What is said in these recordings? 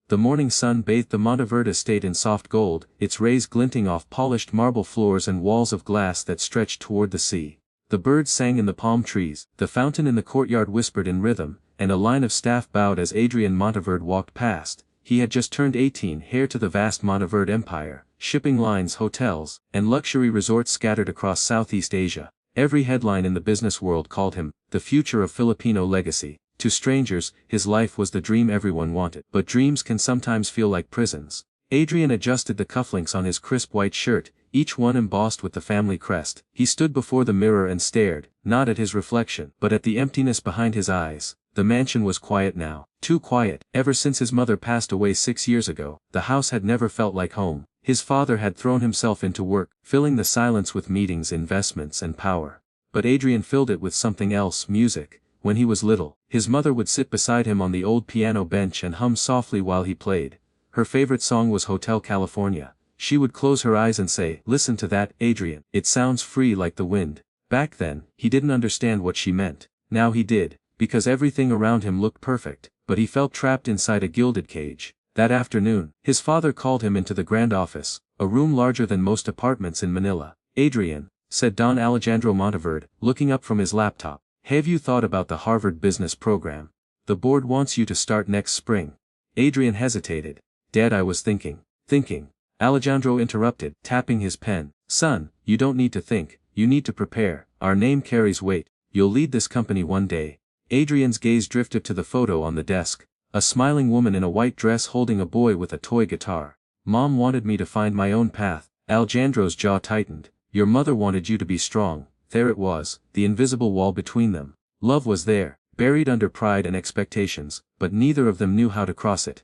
The morning sun bathed the Monteverde estate in soft gold, its rays glinting off polished marble floors and walls of glass that stretched toward the sea. The birds sang in the palm trees, the fountain in the courtyard whispered in rhythm, and a line of staff bowed as Adrian Monteverde walked past. He had just turned 18, heir to the vast Monteverde empire, shipping lines, hotels, and luxury resorts scattered across Southeast Asia. Every headline in the business world called him the future of Filipino legacy. To strangers, his life was the dream everyone wanted. But dreams can sometimes feel like prisons. Adrian adjusted the cufflinks on his crisp white shirt, each one embossed with the family crest. He stood before the mirror and stared, not at his reflection, but at the emptiness behind his eyes. The mansion was quiet now. Too quiet. Ever since his mother passed away 6 years ago, the house had never felt like home. His father had thrown himself into work, filling the silence with meetings, investments, and power. But Adrian filled it with something else: music. When he was little, his mother would sit beside him on the old piano bench and hum softly while he played. Her favorite song was Hotel California. She would close her eyes and say, "Listen to that, Adrian. It sounds free like the wind." Back then, he didn't understand what she meant. Now he did, because everything around him looked perfect, but he felt trapped inside a gilded cage. That afternoon, his father called him into the grand office, a room larger than most apartments in Manila. "Adrian," said Don Alejandro Monteverde, looking up from his laptop, "have you thought about the Harvard business program? The board wants you to start next spring." Adrian hesitated. "Dad, I was thinking." "Thinking?" Alejandro interrupted, tapping his pen. "Son, you don't need to think, you need to prepare. Our name carries weight. You'll lead this company one day." Adrian's gaze drifted to the photo on the desk. A smiling woman in a white dress holding a boy with a toy guitar. "Mom wanted me to find my own path." Alejandro's jaw tightened. "Your mother wanted you to be strong." There it was, the invisible wall between them. Love was there, buried under pride and expectations, but neither of them knew how to cross it.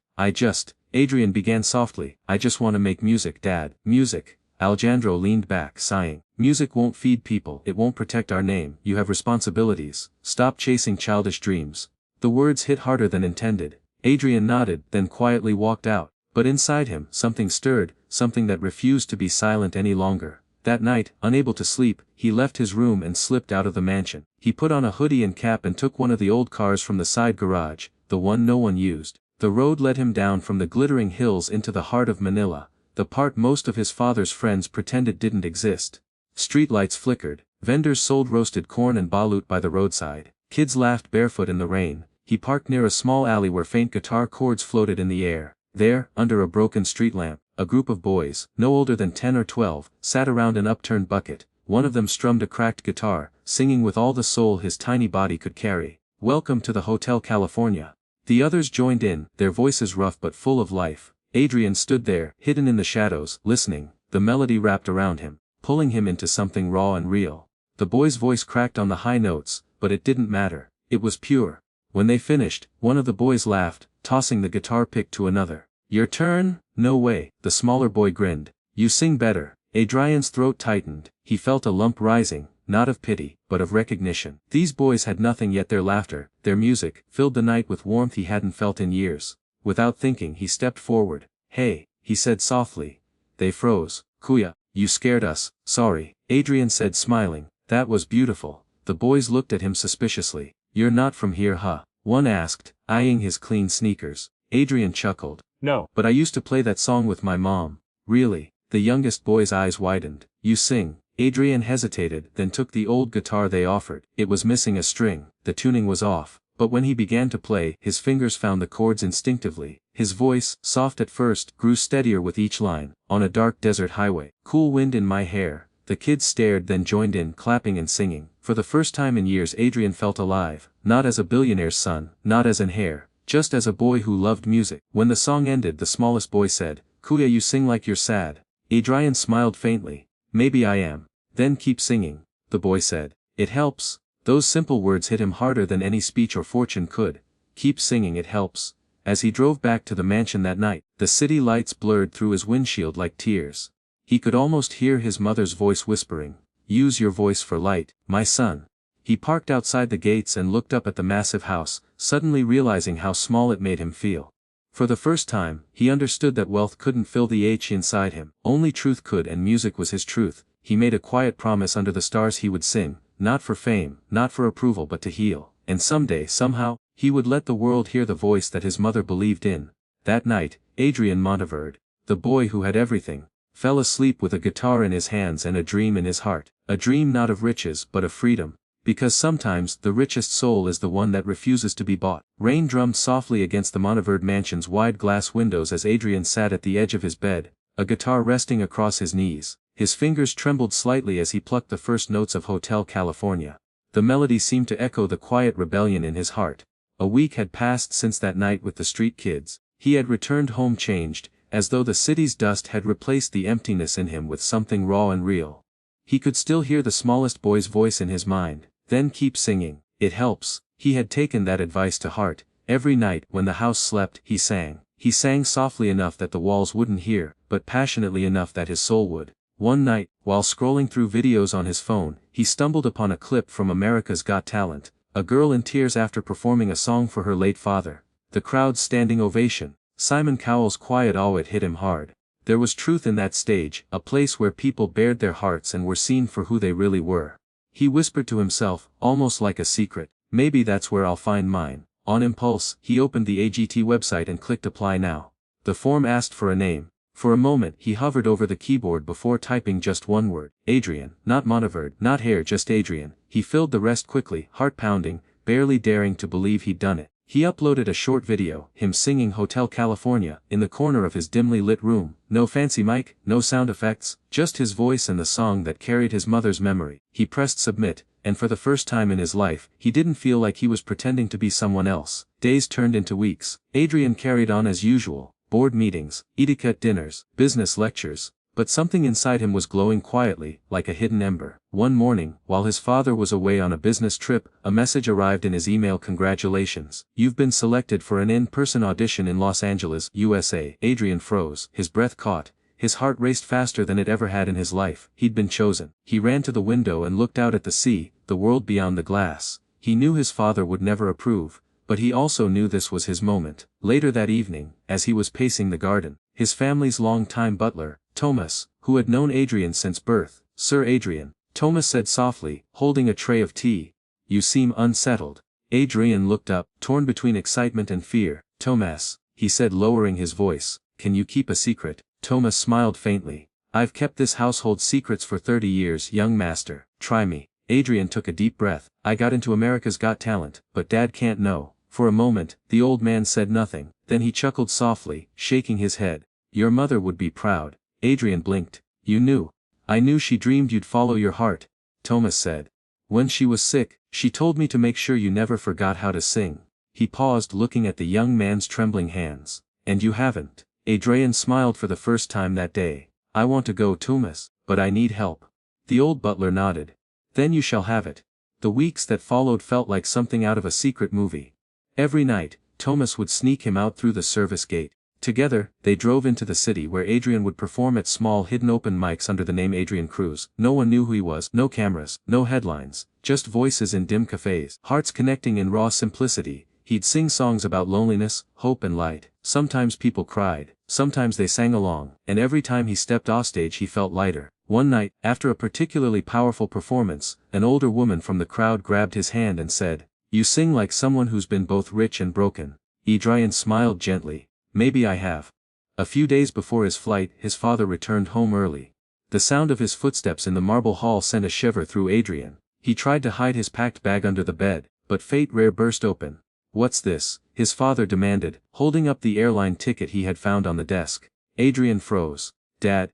Adrian began softly, "I just want to make music, Dad." "Music?" Alejandro leaned back, sighing. "Music won't feed people, it won't protect our name. You have responsibilities. Stop chasing childish dreams." The words hit harder than intended. Adrian nodded, then quietly walked out. But inside him, something stirred, something that refused to be silent any longer. That night, unable to sleep, he left his room and slipped out of the mansion. He put on a hoodie and cap and took one of the old cars from the side garage, the one no one used. The road led him down from the glittering hills into the heart of Manila, the part most of his father's friends pretended didn't exist. Streetlights flickered, vendors sold roasted corn and balut by the roadside, kids laughed barefoot in the rain. He parked near a small alley where faint guitar chords floated in the air. There, under a broken street lamp, a group of boys, no older than 10 or 12, sat around an upturned bucket. One of them strummed a cracked guitar, singing with all the soul his tiny body could carry. "Welcome to the Hotel California." The others joined in, their voices rough but full of life. Adrian stood there, hidden in the shadows, listening. The melody wrapped around him, pulling him into something raw and real. The boy's voice cracked on the high notes, but it didn't matter. It was pure. When they finished, one of the boys laughed, tossing the guitar pick to another. "Your turn?" "No way." The smaller boy grinned. "You sing better." Adrian's throat tightened. He felt a lump rising, not of pity, but of recognition. These boys had nothing, yet their laughter, their music, filled the night with warmth he hadn't felt in years. Without thinking, he stepped forward. "Hey," he said softly. They froze. "Kuya, you scared us." "Sorry," Adrian said, smiling. "That was beautiful." The boys looked at him suspiciously. "You're not from here, huh?" one asked, eyeing his clean sneakers. Adrian chuckled. "No. But I used to play that song with my mom." "Really?" The youngest boy's eyes widened. "You sing?" Adrian hesitated, then took the old guitar they offered. It was missing a string, the tuning was off, but when he began to play, his fingers found the chords instinctively. His voice, soft at first, grew steadier with each line. "On a dark desert highway, cool wind in my hair." The kids stared, then joined in, clapping and singing. For the first time in years, Adrian felt alive, not as a billionaire's son, not as an heir, just as a boy who loved music. When the song ended, the smallest boy said, "Kuya, you sing like you're sad." Adrian smiled faintly. "Maybe I am." "Then keep singing," the boy said. "It helps." Those simple words hit him harder than any speech or fortune could. "Keep singing, it helps." As he drove back to the mansion that night, the city lights blurred through his windshield like tears. He could almost hear his mother's voice whispering, "Use your voice for light, my son." He parked outside the gates and looked up at the massive house, suddenly realizing how small it made him feel. For the first time, he understood that wealth couldn't fill the ache inside him. Only truth could, and music was his truth. He made a quiet promise under the stars he would sing, not for fame, not for approval, but to heal. And someday, somehow, he would let the world hear the voice that his mother believed in. That night, Adrian Monteverde, the boy who had everything, fell asleep with a guitar in his hands and a dream in his heart. A dream not of riches but of freedom. Because sometimes the richest soul is the one that refuses to be bought. Rain drummed softly against the Monteverde mansion's wide glass windows as Adrian sat at the edge of his bed, a guitar resting across his knees. His fingers trembled slightly as he plucked the first notes of Hotel California. The melody seemed to echo the quiet rebellion in his heart. A week had passed since that night with the street kids. He had returned home changed, as though the city's dust had replaced the emptiness in him with something raw and real. He could still hear the smallest boy's voice in his mind. Then keep singing, it helps. He had taken that advice to heart. Every night when the house slept, he sang. He sang softly enough that the walls wouldn't hear, but passionately enough that his soul would. One night, while scrolling through videos on his phone, he stumbled upon a clip from America's Got Talent, a girl in tears after performing a song for her late father. The crowd's standing ovation. Simon Cowell's quiet awe hit him hard. There was truth in that stage, a place where people bared their hearts and were seen for who they really were. He whispered to himself, almost like a secret, maybe that's where I'll find mine. On impulse, he opened the AGT website and clicked Apply Now. The form asked for a name. For a moment he hovered over the keyboard before typing just one word. Adrian, not Monteverde, not Hair, just Adrian. He filled the rest quickly, heart pounding, barely daring to believe he'd done it. He uploaded a short video, him singing Hotel California, in the corner of his dimly lit room. No fancy mic, no sound effects, just his voice and the song that carried his mother's memory. He pressed submit, and for the first time in his life, he didn't feel like he was pretending to be someone else. Days turned into weeks. Adrian carried on as usual, board meetings, etiquette dinners, business lectures, but something inside him was glowing quietly, like a hidden ember. One morning, while his father was away on a business trip, a message arrived in his email. Congratulations. You've been selected for an in-person audition in Los Angeles, USA. Adrian froze, his breath caught, his heart raced faster than it ever had in his life. He'd been chosen. He ran to the window and looked out at the sea, the world beyond the glass. He knew his father would never approve, but he also knew this was his moment. Later that evening, as he was pacing the garden, his family's long-time butler, Thomas, who had known Adrian since birth, Sir Adrian, Thomas said softly, holding a tray of tea, "You seem unsettled." Adrian looked up, torn between excitement and fear. "Thomas," he said, lowering his voice, "can you keep a secret?" Thomas smiled faintly. "I've kept this household secrets for 30 years, young master. Try me." Adrian took a deep breath. "I got into America's Got Talent, but Dad can't know." For a moment, the old man said nothing, then he chuckled softly, shaking his head. "Your mother would be proud." Adrian blinked. "You knew." "I knew she dreamed you'd follow your heart," Thomas said. "When she was sick, she told me to make sure you never forgot how to sing." He paused, looking at the young man's trembling hands. "And you haven't." Adrian smiled for the first time that day. "I want to go, Thomas, but I need help." The old butler nodded. "Then you shall have it." The weeks that followed felt like something out of a secret movie. Every night, Thomas would sneak him out through the service gate. Together, they drove into the city where Adrian would perform at small hidden open mics under the name Adrian Cruz. No one knew who he was, no cameras, no headlines, just voices in dim cafes, hearts connecting in raw simplicity. He'd sing songs about loneliness, hope and light. Sometimes people cried, sometimes they sang along, and every time he stepped offstage he felt lighter. One night, after a particularly powerful performance, an older woman from the crowd grabbed his hand and said, "You sing like someone who's been both rich and broken." Adrian smiled gently. "Maybe I have." A few days before his flight, his father returned home early. The sound of his footsteps in the marble hall sent a shiver through Adrian. He tried to hide his packed bag under the bed, but fate rare burst open. "What's this?" his father demanded, holding up the airline ticket he had found on the desk. Adrian froze. "Dad,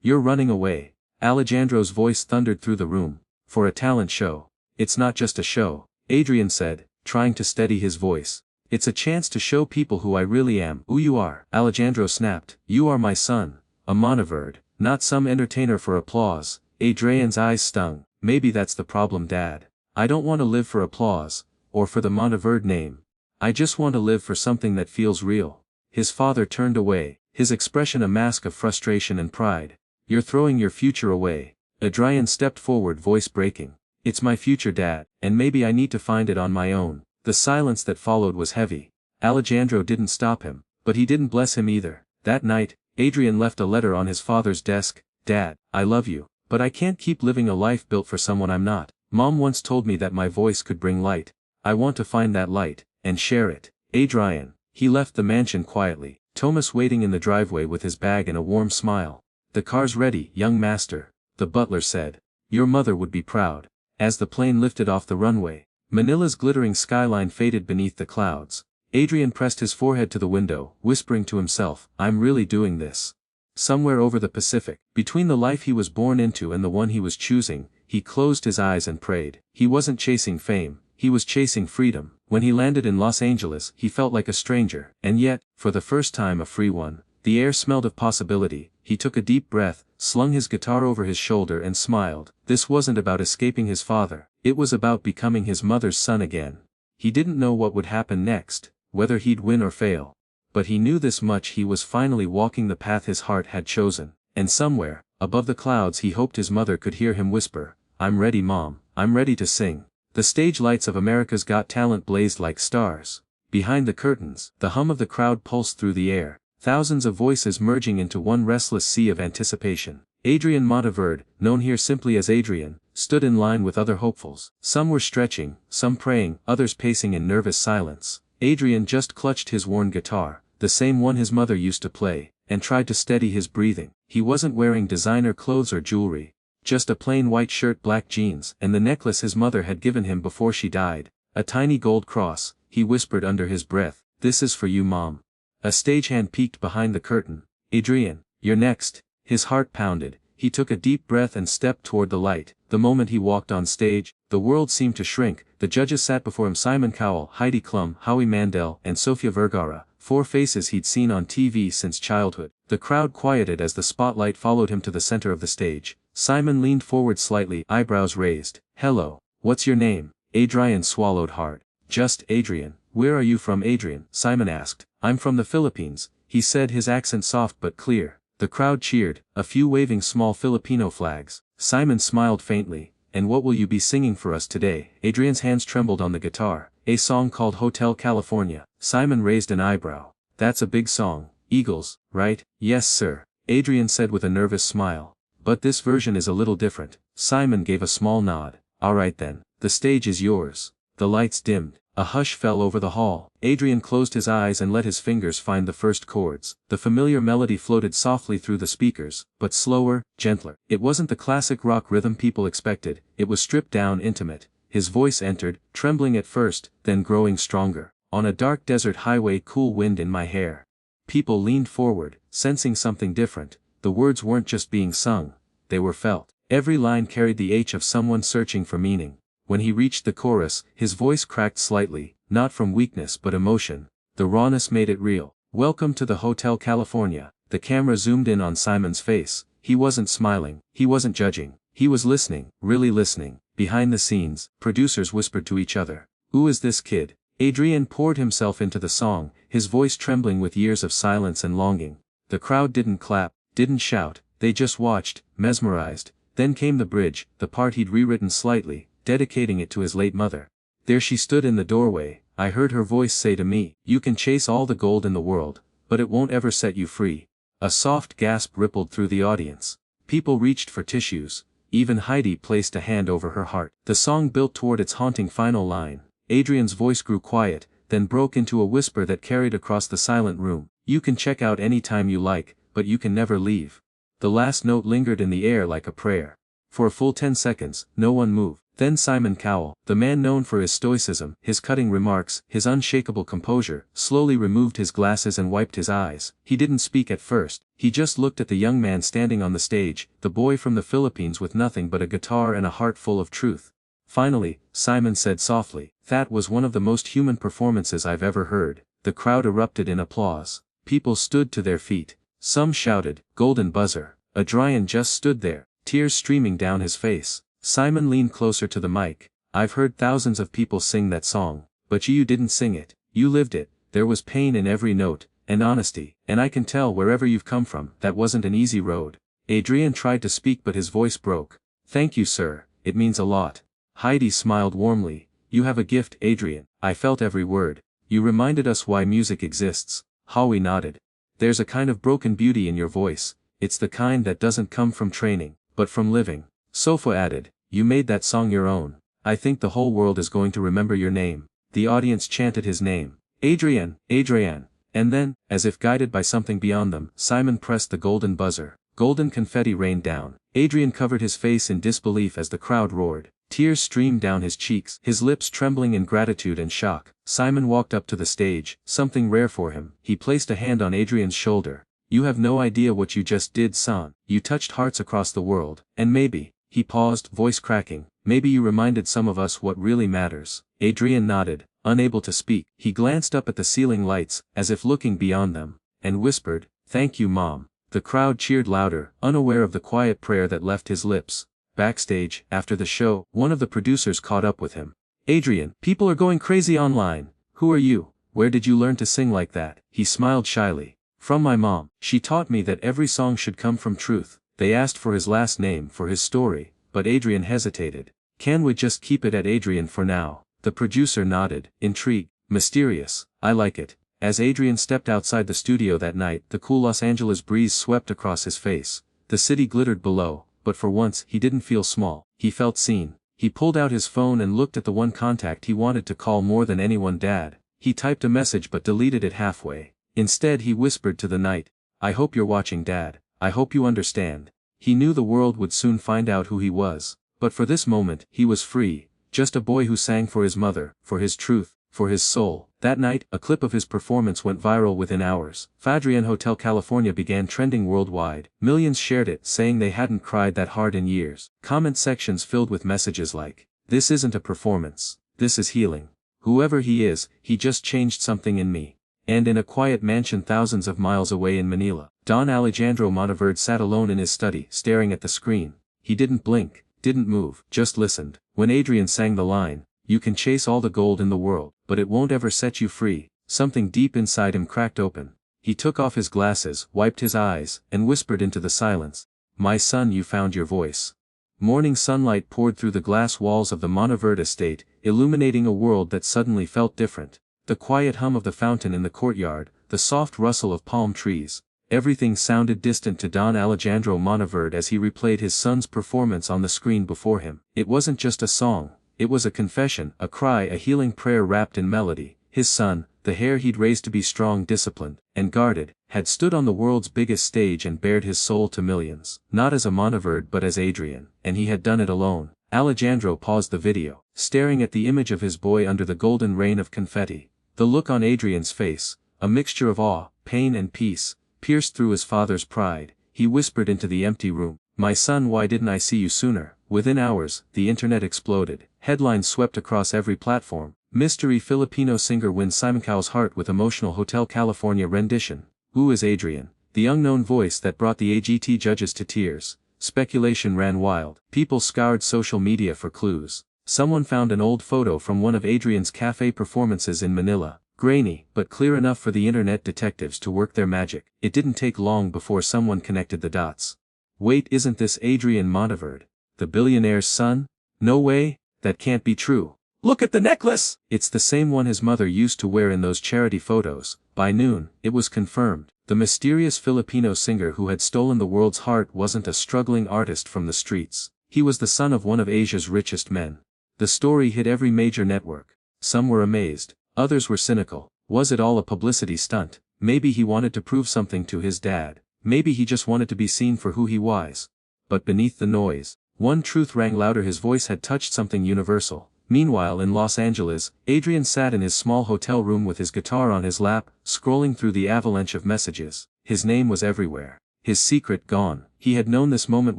you're running away." Alejandro's voice thundered through the room. "For a talent show." "It's not just a show," Adrian said, trying to steady his voice. "It's a chance to show people who I really am." "Who you are," Alejandro snapped. "You are my son, a Monteverde, not some entertainer for applause." Adrian's eyes stung. "Maybe that's the problem, Dad. I don't want to live for applause, or for the Monteverde name. I just want to live for something that feels real." His father turned away, his expression a mask of frustration and pride. "You're throwing your future away." Adrian stepped forward, voice breaking. "It's my future, Dad, and maybe I need to find it on my own." The silence that followed was heavy. Alejandro didn't stop him, but he didn't bless him either. That night, Adrian left a letter on his father's desk. "Dad, I love you, but I can't keep living a life built for someone I'm not. Mom once told me that my voice could bring light. I want to find that light, and share it." Adrian, He left the mansion quietly, Thomas waiting in the driveway with his bag and a warm smile. "The car's ready, young master," the butler said. "Your mother would be proud." As the plane lifted off the runway, Manila's glittering skyline faded beneath the clouds. Adrian pressed his forehead to the window, whispering to himself, "I'm really doing this." Somewhere over the Pacific, between the life he was born into and the one he was choosing, he closed his eyes and prayed. He wasn't chasing fame, he was chasing freedom. When he landed in Los Angeles, he felt like a stranger, and yet, for the first time a free one. The air smelled of possibility. He took a deep breath, slung his guitar over his shoulder and smiled. This wasn't about escaping his father, it was about becoming his mother's son again. He didn't know what would happen next, whether he'd win or fail. But he knew this much: he was finally walking the path his heart had chosen. And somewhere, above the clouds, he hoped his mother could hear him whisper, "I'm ready, Mom, I'm ready to sing." The stage lights of America's Got Talent blazed like stars. Behind the curtains, the hum of the crowd pulsed through the air, thousands of voices merging into one restless sea of anticipation. Adrian Monteverde, known here simply as Adrian, stood in line with other hopefuls. Some were stretching, some praying, others pacing in nervous silence. Adrian just clutched his worn guitar, the same one his mother used to play, and tried to steady his breathing. He wasn't wearing designer clothes or jewelry, just a plain white shirt, black jeans, and the necklace his mother had given him before she died. A tiny gold cross. He whispered under his breath, "This is for you, Mom." A stagehand peeked behind the curtain. "Adrian, you're next." His heart pounded. He took a deep breath and stepped toward the light. The moment he walked on stage, the world seemed to shrink. The judges sat before him: Simon Cowell, Heidi Klum, Howie Mandel, and Sofia Vergara, 4 faces he'd seen on TV since childhood. The crowd quieted as the spotlight followed him to the center of the stage. Simon leaned forward slightly, eyebrows raised. "Hello, what's your name?" Adrian swallowed hard. "Just Adrian." "Where are you from, Adrian?" Simon asked. "I'm from the Philippines," he said, his accent soft but clear. The crowd cheered, a few waving small Filipino flags. Simon smiled faintly. "And what will you be singing for us today?" Adrian's hands trembled on the guitar. "A song called Hotel California." Simon raised an eyebrow. "That's a big song. Eagles, right?" "Yes, sir," Adrian said with a nervous smile. "But this version is a little different." Simon gave a small nod. "All right then, the stage is yours." The lights dimmed. A hush fell over the hall. Adrian closed his eyes and let his fingers find the first chords. The familiar melody floated softly through the speakers, but slower, gentler. It wasn't the classic rock rhythm people expected, it was stripped down, intimate. His voice entered, trembling at first, then growing stronger. "On a dark desert highway, cool wind in my hair." People leaned forward, sensing something different. The words weren't just being sung, they were felt. Every line carried the ache of someone searching for meaning. When he reached the chorus, his voice cracked slightly, not from weakness but emotion. The rawness made it real. "Welcome to the Hotel California." The camera zoomed in on Simon's face. He wasn't smiling, he wasn't judging, he was listening, really listening. Behind the scenes, producers whispered to each other, "Who is this kid?" Adrian poured himself into the song, his voice trembling with years of silence and longing. The crowd didn't clap, didn't shout, they just watched, mesmerized. Then came the bridge, the part he'd rewritten slightly, dedicating it to his late mother. There she stood in the doorway. I heard her voice say to me, "You can chase all the gold in the world, but it won't ever set you free." A soft gasp rippled through the audience. People reached for tissues. Even Heidi placed a hand over her heart. The song built toward its haunting final line. Adrian's voice grew quiet, then broke into a whisper that carried across the silent room. "You can check out any time you like, but you can never leave." The last note lingered in the air like a prayer. For a full 10 seconds, no one moved. Then Simon Cowell, the man known for his stoicism, his cutting remarks, his unshakable composure, slowly removed his glasses and wiped his eyes. He didn't speak at first, he just looked at the young man standing on the stage, the boy from the Philippines with nothing but a guitar and a heart full of truth. Finally, Simon said softly, "That was one of the most human performances I've ever heard." The crowd erupted in applause. People stood to their feet. Some shouted, "Golden buzzer." Adrian just stood there, tears streaming down his face. Simon leaned closer to the mic. "I've heard thousands of people sing that song, but you didn't sing it. You lived it. There was pain in every note, and honesty, and I can tell wherever you've come from, that wasn't an easy road." Adrian tried to speak but his voice broke. "Thank you, sir, it means a lot." Heidi smiled warmly. "You have a gift, Adrian." "I felt every word. You reminded us why music exists." Howie nodded. "There's a kind of broken beauty in your voice. It's the kind that doesn't come from training, but from living." Sofa added, "You made that song your own. I think the whole world is going to remember your name." The audience chanted his name. Adrian, Adrian. And then, as if guided by something beyond them, Simon pressed the golden buzzer. Golden confetti rained down. Adrian covered his face in disbelief as the crowd roared. Tears streamed down his cheeks, his lips trembling in gratitude and shock. Simon walked up to the stage, something rare for him. He placed a hand on Adrian's shoulder. You have no idea what you just did, son. You touched hearts across the world, and maybe, he paused, voice cracking, maybe you reminded some of us what really matters. Adrian nodded, unable to speak. He glanced up at the ceiling lights, as if looking beyond them, and whispered, "Thank you, Mom." The crowd cheered louder, unaware of the quiet prayer that left his lips. Backstage, after the show, one of the producers caught up with him. "Adrian, people are going crazy online. Who are you? Where did you learn to sing like that?" He smiled shyly. "From my mom. She taught me that every song should come from truth." They asked for his last name for his story, but Adrian hesitated. "Can we just keep it at Adrian for now?" The producer nodded, intrigued. "Mysterious. I like it." As Adrian stepped outside the studio that night, the cool Los Angeles breeze swept across his face. The city glittered below, but for once he didn't feel small. He felt seen. He pulled out his phone and looked at the one contact he wanted to call more than anyone, Dad. He typed a message but deleted it halfway. Instead he whispered to the night, "I hope you're watching, Dad. I hope you understand." He knew the world would soon find out who he was. But for this moment, he was free. Just a boy who sang for his mother, for his truth, for his soul. That night, a clip of his performance went viral within hours. Fadrian Hotel California began trending worldwide. Millions shared it, saying they hadn't cried that hard in years. Comment sections filled with messages like, "This isn't a performance. This is healing. Whoever he is, he just changed something in me." And in a quiet mansion thousands of miles away in Manila, Don Alejandro Monteverde sat alone in his study, staring at the screen. He didn't blink, didn't move, just listened. When Adrian sang the line, "You can chase all the gold in the world, but it won't ever set you free," something deep inside him cracked open. He took off his glasses, wiped his eyes, and whispered into the silence, "My son, you found your voice." Morning sunlight poured through the glass walls of the Monteverde estate, illuminating a world that suddenly felt different. The quiet hum of the fountain in the courtyard, the soft rustle of palm trees, everything sounded distant to Don Alejandro Monteverde as he replayed his son's performance on the screen before him. It wasn't just a song. It was a confession, a cry, a healing prayer wrapped in melody. His son, the heir he'd raised to be strong, disciplined, and guarded, had stood on the world's biggest stage and bared his soul to millions. Not as a Monteverde but as Adrian, and he had done it alone. Alejandro paused the video, staring at the image of his boy under the golden rain of confetti. The look on Adrian's face, a mixture of awe, pain and peace, pierced through his father's pride. He whispered into the empty room, "My son, why didn't I see you sooner?" Within hours, the internet exploded. Headlines swept across every platform. Mystery Filipino singer wins Simon Cowell's heart with emotional Hotel California rendition. Who is Adrian? The unknown voice that brought the AGT judges to tears. Speculation ran wild. People scoured social media for clues. Someone found an old photo from one of Adrian's cafe performances in Manila. Grainy, but clear enough for the internet detectives to work their magic. It didn't take long before someone connected the dots. Wait, isn't this Adrian Monteverde, the billionaire's son? No way, that can't be true. Look at the necklace! It's the same one his mother used to wear in those charity photos. By noon, it was confirmed. The mysterious Filipino singer who had stolen the world's heart wasn't a struggling artist from the streets. He was the son of one of Asia's richest men. The story hit every major network. Some were amazed. Others were cynical. Was it all a publicity stunt? Maybe he wanted to prove something to his dad. Maybe he just wanted to be seen for who he was. But beneath the noise, one truth rang louder: his voice had touched something universal. Meanwhile in Los Angeles, Adrian sat in his small hotel room with his guitar on his lap, scrolling through the avalanche of messages. His name was everywhere. His secret gone. He had known this moment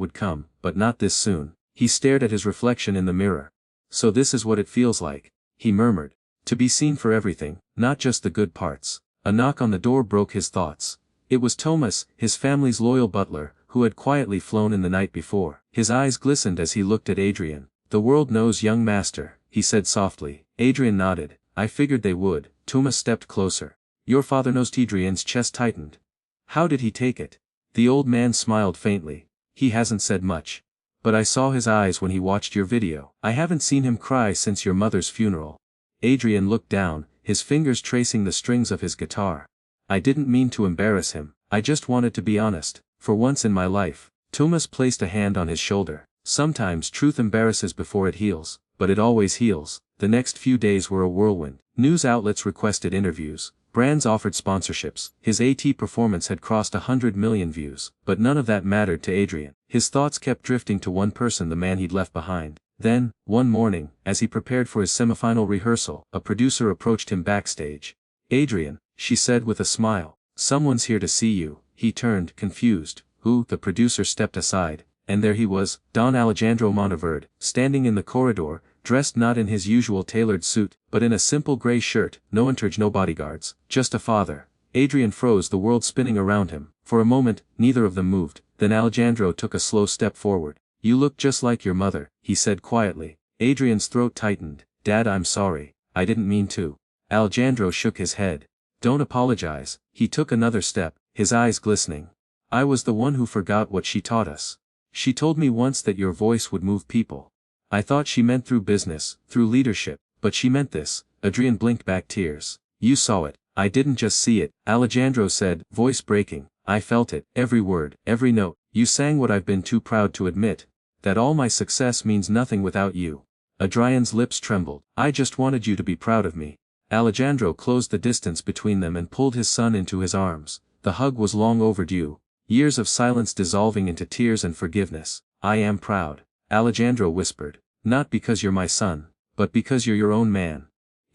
would come, but not this soon. He stared at his reflection in the mirror. "So this is what it feels like," he murmured. "To be seen for everything, not just the good parts." A knock on the door broke his thoughts. It was Thomas, his family's loyal butler, who had quietly flown in the night before. His eyes glistened as he looked at Adrian. "The world knows, young master," he said softly. Adrian nodded. "I figured they would." Thomas stepped closer. "Your father knows." Adrian's chest tightened. "How did he take it?" The old man smiled faintly. "He hasn't said much. But I saw his eyes when he watched your video. I haven't seen him cry since your mother's funeral." Adrian looked down, his fingers tracing the strings of his guitar. "I didn't mean to embarrass him. I just wanted to be honest, for once in my life." Thomas placed a hand on his shoulder. "Sometimes truth embarrasses before it heals, but it always heals." The next few days were a whirlwind. News outlets requested interviews. Brands offered sponsorships. His AT performance had crossed 100 million views. But none of that mattered to Adrian. His thoughts kept drifting to one person, the man he'd left behind. Then, one morning, as he prepared for his semifinal rehearsal, a producer approached him backstage. "Adrian," she said with a smile, "someone's here to see you." He turned, confused. "Who?" The producer stepped aside, and there he was, Don Alejandro Monteverde, standing in the corridor, dressed not in his usual tailored suit, but in a simple gray shirt, no entourage, no bodyguards, just a father. Adrian froze, the world spinning around him. For a moment, neither of them moved, then Alejandro took a slow step forward. "You look just like your mother," he said quietly. Adrian's throat tightened. "Dad, I'm sorry. I didn't mean to." Alejandro shook his head. "Don't apologize." He took another step, his eyes glistening. "I was the one who forgot what she taught us. She told me once that your voice would move people. I thought she meant through business, through leadership, but she meant this." Adrian blinked back tears. "You saw it. I didn't just see it," Alejandro said, voice breaking. "I felt it, every word, every note. You sang what I've been too proud to admit. That all my success means nothing without you." Adrian's lips trembled. "I just wanted you to be proud of me." Alejandro closed the distance between them and pulled his son into his arms. The hug was long overdue. Years of silence dissolving into tears and forgiveness. "I am proud," Alejandro whispered. "Not because you're my son, but because you're your own man."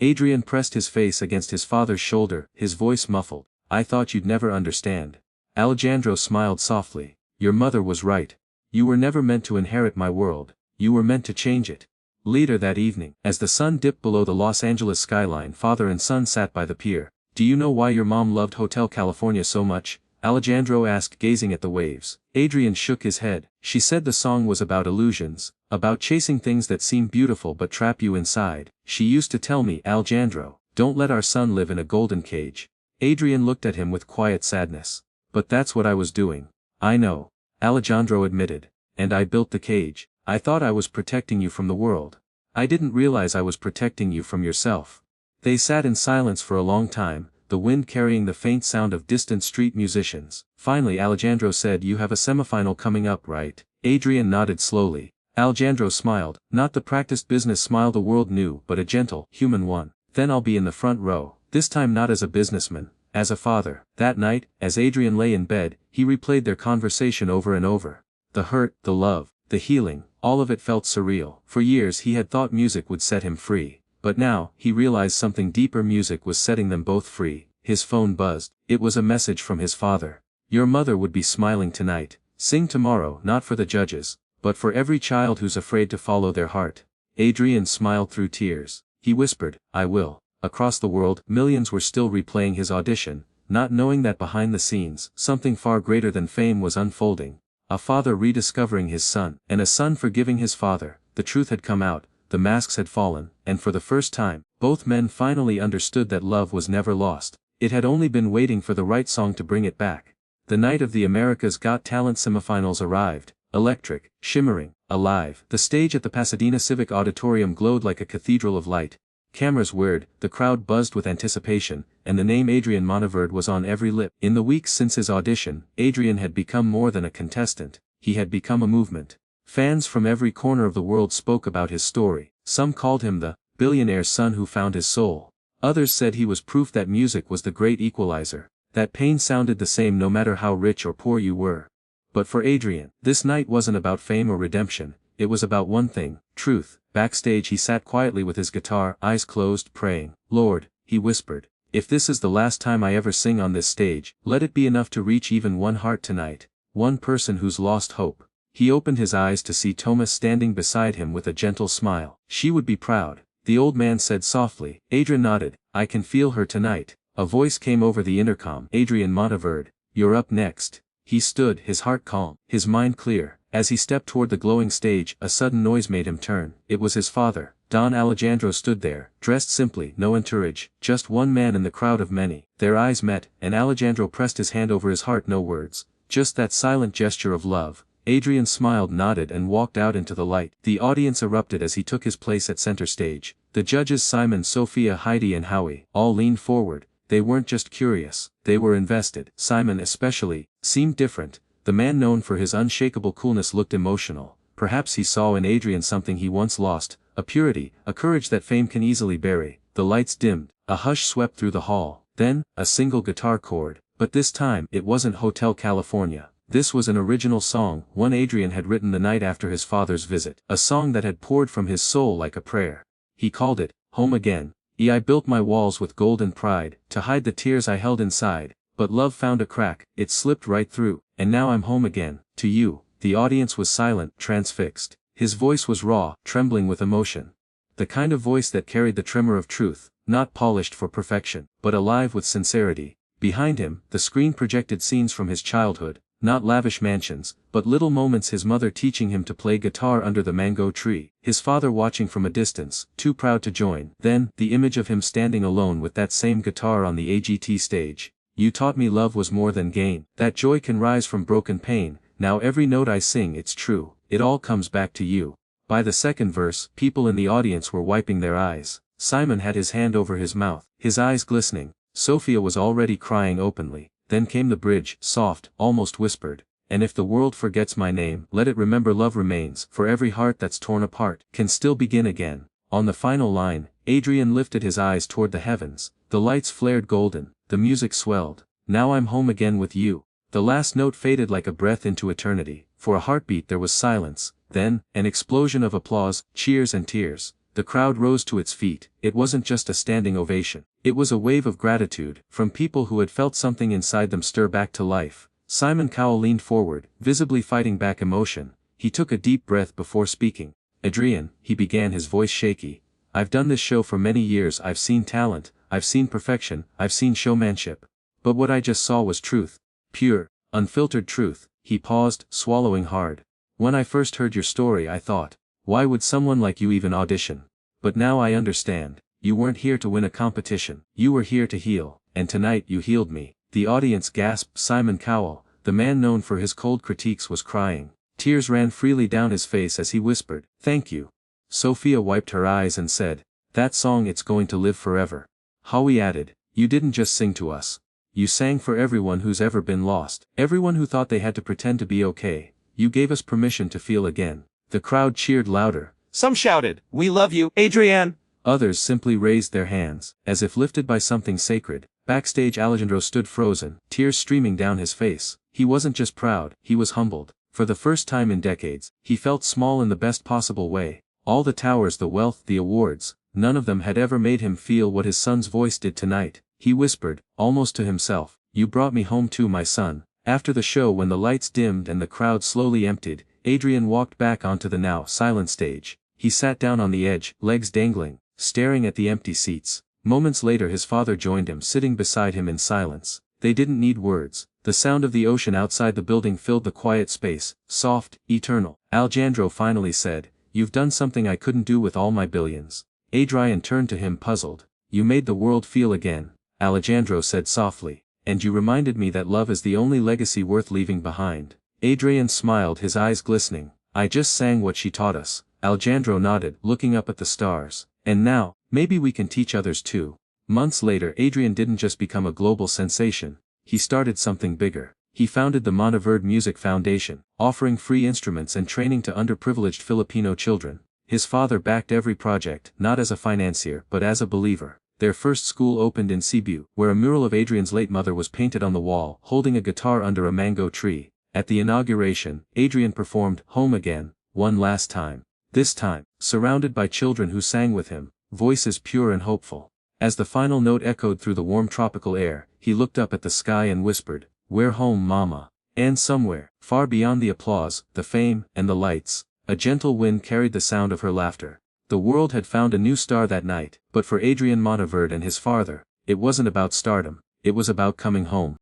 Adrian pressed his face against his father's shoulder, his voice muffled. "I thought you'd never understand." Alejandro smiled softly. "Your mother was right. You were never meant to inherit my world. You were meant to change it." Later that evening, as the sun dipped below the Los Angeles skyline, father and son sat by the pier. "Do you know why your mom loved Hotel California so much?" Alejandro asked, gazing at the waves. Adrian shook his head. "She said the song was about illusions, about chasing things that seem beautiful but trap you inside. She used to tell me, Alejandro, don't let our son live in a golden cage." Adrian looked at him with quiet sadness. "But that's what I was doing." "I know," Alejandro admitted. "And I built the cage. I thought I was protecting you from the world. I didn't realize I was protecting you from yourself." They sat in silence for a long time, the wind carrying the faint sound of distant street musicians. Finally Alejandro said, "You have a semifinal coming up, right?" Adrian nodded slowly. Alejandro smiled, not the practiced business smile the world knew, but a gentle, human one. "Then I'll be in the front row, this time not as a businessman, as a father." That night, as Adrian lay in bed, he replayed their conversation over and over. The hurt, the love, the healing, all of it felt surreal. For years he had thought music would set him free. But now, he realized something deeper: music was setting them both free. His phone buzzed. It was a message from his father. "Your mother would be smiling tonight. Sing tomorrow, not for the judges, but for every child who's afraid to follow their heart." Adrian smiled through tears. He whispered, "I will." Across the world, millions were still replaying his audition, not knowing that behind the scenes, something far greater than fame was unfolding. A father rediscovering his son, and a son forgiving his father. The truth had come out, the masks had fallen, and for the first time, both men finally understood that love was never lost. It had only been waiting for the right song to bring it back. The night of the America's Got Talent semifinals arrived, electric, shimmering, alive. The stage at the Pasadena Civic Auditorium glowed like a cathedral of light. Cameras whirred, the crowd buzzed with anticipation, and the name Adrian Monteverde was on every lip. In the weeks since his audition, Adrian had become more than a contestant. He had become a movement. Fans from every corner of the world spoke about his story. Some called him the billionaire's son who found his soul. Others said he was proof that music was the great equalizer, that pain sounded the same no matter how rich or poor you were. But for Adrian, this night wasn't about fame or redemption. It was about one thing, truth. Backstage he sat quietly with his guitar, eyes closed, praying. "Lord," he whispered, "if this is the last time I ever sing on this stage, let it be enough to reach even one heart tonight, one person who's lost hope." He opened his eyes to see Thomas standing beside him with a gentle smile. "She would be proud," the old man said softly. Adrian nodded. "I can feel her tonight." A voice came over the intercom. "Adrian Monteverde, you're up next." He stood, his heart calm, his mind clear. As he stepped toward the glowing stage, a sudden noise made him turn. It was his father. Don Alejandro stood there, dressed simply, no entourage, just one man in the crowd of many. Their eyes met, and Alejandro pressed his hand over his heart. No words, just that silent gesture of love. Adrian smiled, nodded, and walked out into the light. The audience erupted as he took his place at center stage. The judges, Simon, Sophia, Heidi, and Howie, all leaned forward. They weren't just curious, they were invested. Simon especially seemed different. The man known for his unshakable coolness looked emotional. Perhaps he saw in Adrian something he once lost, a purity, a courage that fame can easily bury. The lights dimmed, a hush swept through the hall, then, a single guitar chord, but this time it wasn't Hotel California. This was an original song, one Adrian had written the night after his father's visit, a song that had poured from his soul like a prayer. He called it, Home Again. I built my walls with gold and pride, to hide the tears I held inside, but love found a crack, it slipped right through, and now I'm home again, to you. The audience was silent, transfixed. His voice was raw, trembling with emotion. The kind of voice that carried the tremor of truth, not polished for perfection, but alive with sincerity. Behind him, the screen projected scenes from his childhood, not lavish mansions, but little moments: his mother teaching him to play guitar under the mango tree, his father watching from a distance, too proud to join. Then, the image of him standing alone with that same guitar on the AGT stage. You taught me love was more than gain, that joy can rise from broken pain. Now every note I sing, it's true, it all comes back to you. By the second verse, people in the audience were wiping their eyes. Simon had his hand over his mouth, his eyes glistening. Sophia was already crying openly. Then came the bridge, soft, almost whispered. And if the world forgets my name, let it remember love remains, for every heart that's torn apart can still begin again. On the final line, Adrian lifted his eyes toward the heavens. The lights flared golden, the music swelled. Now I'm home again with you. The last note faded like a breath into eternity. For a heartbeat there was silence, then, an explosion of applause, cheers and tears. The crowd rose to its feet. It wasn't just a standing ovation. It was a wave of gratitude, from people who had felt something inside them stir back to life. Simon Cowell leaned forward, visibly fighting back emotion. He took a deep breath before speaking. Adrian, he began, his voice shaky. I've done this show for many years. I've seen talent, I've seen perfection, I've seen showmanship. But what I just saw was truth. Pure, unfiltered truth. He paused, swallowing hard. When I first heard your story I thought, why would someone like you even audition? But now I understand. You weren't here to win a competition. You were here to heal, and tonight you healed me. The audience gasped. Simon Cowell, the man known for his cold critiques, was crying. Tears ran freely down his face as he whispered, "Thank you." Sophia wiped her eyes and said, "That song, it's going to live forever." Howie added, "You didn't just sing to us. You sang for everyone who's ever been lost, everyone who thought they had to pretend to be okay. You gave us permission to feel again." The crowd cheered louder. Some shouted, "We love you, Adrian!" Others simply raised their hands, as if lifted by something sacred. Backstage, Alejandro stood frozen, tears streaming down his face. He wasn't just proud, he was humbled. For the first time in decades, he felt small in the best possible way. All the towers, the wealth, the awards, none of them had ever made him feel what his son's voice did tonight. He whispered, almost to himself, "You brought me home too, my son." After the show, when the lights dimmed and the crowd slowly emptied, Adrian walked back onto the now silent stage. He sat down on the edge, legs dangling, staring at the empty seats. Moments later his father joined him, sitting beside him in silence. They didn't need words. The sound of the ocean outside the building filled the quiet space, soft, eternal. Alejandro finally said, "You've done something I couldn't do with all my billions." Adrian turned to him, puzzled. "You made the world feel again," Alejandro said softly. "And you reminded me that love is the only legacy worth leaving behind." Adrian smiled, his eyes glistening. "I just sang what she taught us." Alejandro nodded, looking up at the stars. "And now, maybe we can teach others too." Months later, Adrian didn't just become a global sensation. He started something bigger. He founded the Monteverde Music Foundation, offering free instruments and training to underprivileged Filipino children. His father backed every project, not as a financier but as a believer. Their first school opened in Cebu, where a mural of Adrian's late mother was painted on the wall, holding a guitar under a mango tree. At the inauguration, Adrian performed "Home Again," one last time. This time, surrounded by children who sang with him, voices pure and hopeful. As the final note echoed through the warm tropical air, he looked up at the sky and whispered, "We're home, Mama." And somewhere, far beyond the applause, the fame, and the lights, a gentle wind carried the sound of her laughter. The world had found a new star that night, but for Adrian Monteverde and his father, it wasn't about stardom, it was about coming home.